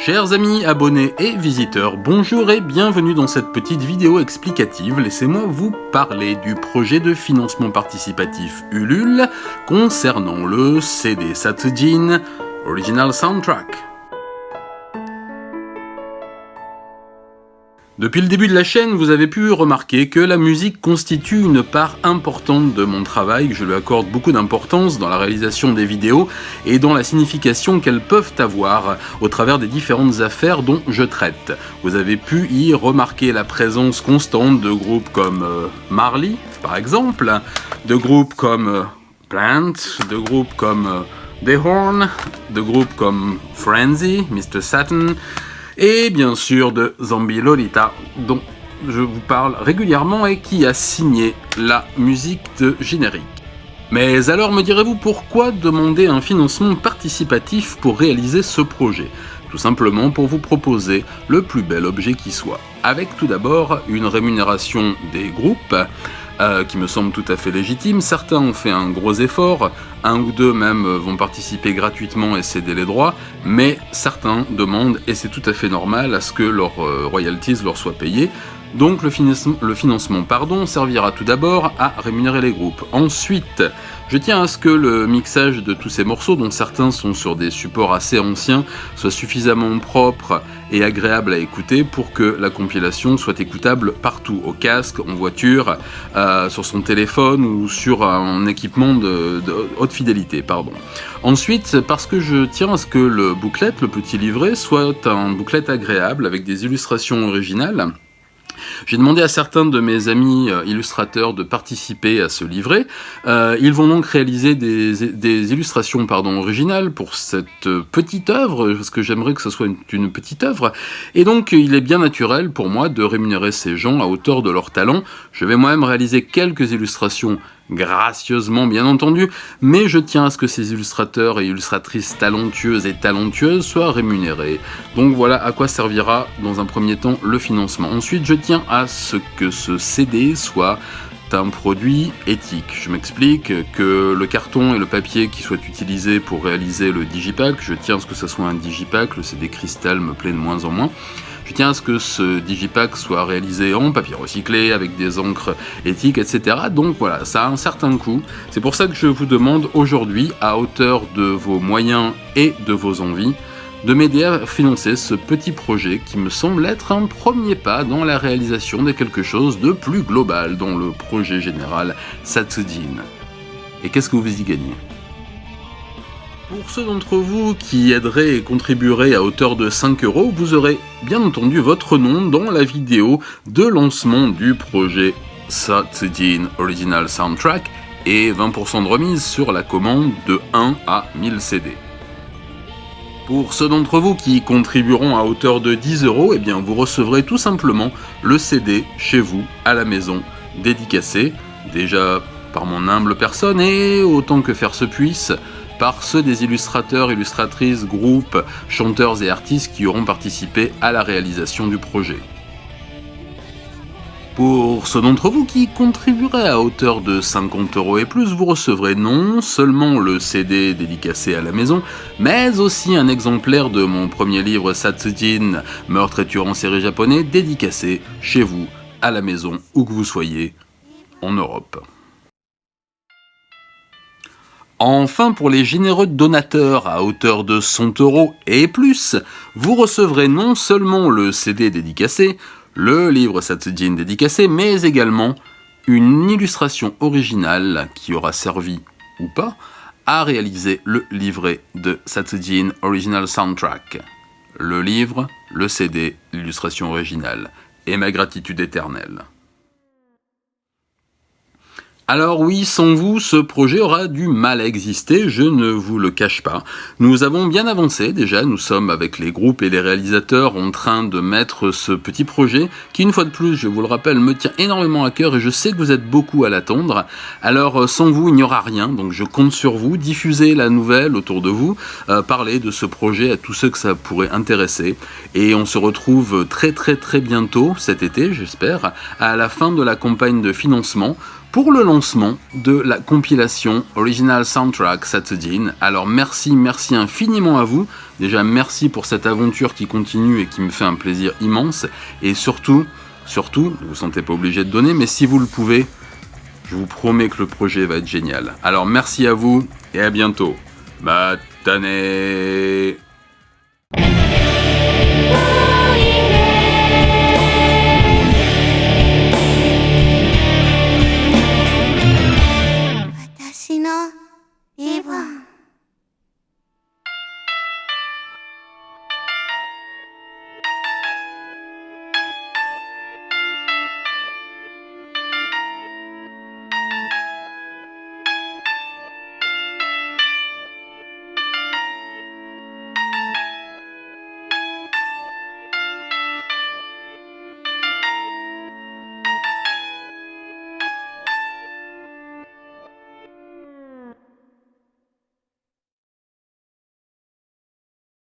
Chers amis, abonnés et visiteurs, bonjour et bienvenue dans cette petite vidéo explicative. Laissez-moi vous parler du projet de financement participatif Ulule concernant le CD Satsujin Original Soundtrack. Depuis le début de la chaîne, vous avez pu remarquer que la musique constitue une part importante de mon travail, que je lui accorde beaucoup d'importance dans la réalisation des vidéos et dans la signification qu'elles peuvent avoir au travers des différentes affaires dont je traite. Vous avez pu y remarquer la présence constante de groupes comme Marley, par exemple, de groupes comme Plant, de groupes comme The Horn, de groupes comme Frenzy, Mr. Satan, et bien sûr de Zombie Lolita, dont je vous parle régulièrement et qui a signé la musique de générique. Mais alors me direz-vous, pourquoi demander un financement participatif pour réaliser ce projet ? Tout simplement pour vous proposer le plus bel objet qui soit, avec tout d'abord une rémunération des groupes, qui me semble tout à fait légitime. Certains ont fait un gros effort, un ou deux même vont participer gratuitement et céder les droits, mais certains demandent, et c'est tout à fait normal, à ce que leurs royalties leur soient payées. Donc le financement servira tout d'abord à rémunérer les groupes. Ensuite, je tiens à ce que le mixage de tous ces morceaux, dont certains sont sur des supports assez anciens, soit suffisamment propre et agréable à écouter pour que la compilation soit écoutable partout, au casque, en voiture, sur son téléphone ou sur un équipement de haute fidélité. Ensuite, parce que je tiens à ce que le booklet, le petit livret, soit un booklet agréable avec des illustrations originales. J'ai demandé à certains de mes amis illustrateurs de participer à ce livret. Ils vont donc réaliser des illustrations originales pour cette petite œuvre, parce que j'aimerais que ce soit une petite œuvre. Et donc, il est bien naturel pour moi de rémunérer ces gens à hauteur de leur talent. Je vais moi-même réaliser quelques illustrations gracieusement bien entendu, mais je tiens à ce que ces illustrateurs et illustratrices talentueuses soient rémunérés. Donc voilà à quoi servira dans un premier temps le financement. Ensuite, je tiens à ce que ce CD soit un produit éthique. Je m'explique, que le carton et le papier qui soient utilisés pour réaliser le digipack, je tiens à ce que ce soit un digipack, le CD cristal me plaît de moins en moins. Je tiens à ce que ce digipack soit réalisé en papier recyclé, avec des encres éthiques, etc. Donc voilà, ça a un certain coût. C'est pour ça que je vous demande aujourd'hui, à hauteur de vos moyens et de vos envies, de m'aider à financer ce petit projet qui me semble être un premier pas dans la réalisation de quelque chose de plus global dans le projet général Satsujin. Et qu'est-ce que vous y gagnez ? Pour ceux d'entre vous qui aideraient et contribueraient à hauteur de 5€, vous aurez bien entendu votre nom dans la vidéo de lancement du projet Satsujin Original Soundtrack et 20% de remise sur la commande de 1 à 1000 CD. Pour ceux d'entre vous qui contribueront à hauteur de 10€, eh bien vous recevrez tout simplement le CD chez vous, à la maison, dédicacé, déjà par mon humble personne et autant que faire se puisse, par ceux des illustrateurs, illustratrices, groupes, chanteurs et artistes qui auront participé à la réalisation du projet. Pour ceux d'entre vous qui contribueraient à hauteur de 50€ et plus, vous recevrez non seulement le CD dédicacé à la maison, mais aussi un exemplaire de mon premier livre Satsujin, Meurtre et tueur en série japonais, dédicacé chez vous, à la maison, où que vous soyez, en Europe. Enfin, pour les généreux donateurs à hauteur de 100€ et plus, vous recevrez non seulement le CD dédicacé, le livre Satsujin dédicacé, mais également une illustration originale qui aura servi, ou pas, à réaliser le livret de Satsujin Original Soundtrack. Le livre, le CD, l'illustration originale, et ma gratitude éternelle. Alors oui, sans vous, ce projet aura du mal à exister, je ne vous le cache pas. Nous avons bien avancé déjà, nous sommes avec les groupes et les réalisateurs en train de mettre ce petit projet, qui une fois de plus, je vous le rappelle, me tient énormément à cœur et je sais que vous êtes beaucoup à l'attendre. Alors sans vous, il n'y aura rien, donc je compte sur vous, diffusez la nouvelle autour de vous, parlez de ce projet à tous ceux que ça pourrait intéresser. Et on se retrouve très bientôt, cet été j'espère, à la fin de la campagne de financement, pour le lancement de la compilation Original Soundtrack Satudine. Alors merci infiniment à vous. Déjà merci pour cette aventure qui continue et qui me fait un plaisir immense. Et surtout, ne vous sentez pas obligé de donner, mais si vous le pouvez, je vous promets que le projet va être génial. Alors merci à vous et à bientôt. Matane.